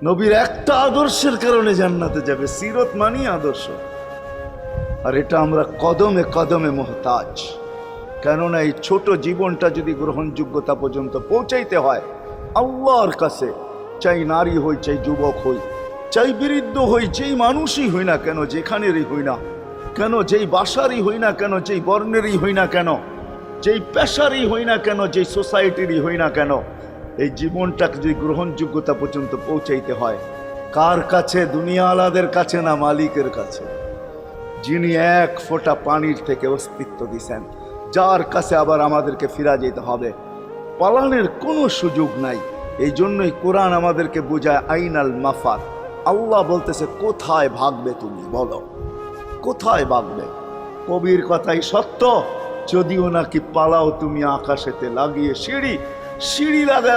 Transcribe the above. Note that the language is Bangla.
নবীর একটা আদর্শের কারণে জান্নাতে যাবে। সিরত মানি আদর্শ। আর এটা আমরা কদমে কদমে মুহতাজ। কেননা এই ছোট জীবনটা যদি গ্রহণযোগ্যতা পর্যন্ত পৌঁছাইতে হয় আল্লাহর কাছে, চাই নারী হই, চাই যুবক হই, চাই বৃদ্ধ হই, যেই মানুষই হই না কেন, যেখানেরই হই না কেন, যেই বাসারই হই না কেন, যেই বর্ণেরই হই না কেন, যেই পেশারই হই না কেন, যেই সোসাইটিরই হই না কেন, এই জীবনটাকে যদি গ্রহণযোগ্যতা পর্যন্ত পৌঁছাইতে হয় কার কাছে? দুনিয়া আলাদের কাছে না, মালিকের কাছে, যিনি এক ফোঁটা পানির থেকে অস্তিত্ব দিছেন, যার কাছে আবার আমাদেরকে ফিরা যেতে হবে। পালানের কোনো সুযোগ নাই। এই জন্যই কোরআন আমাদেরকে বোঝায় আইনাল মাফার। আল্লাহ বলতেছে কোথায় ভাগবে তুমি, বলো কোথায় ভাগবে? কবির কথাই সত্য, যদিও নাকি পালাও তুমি আকাশেতে লাগিয়ে সিঁড়ি, সিঁড়ি লাগায়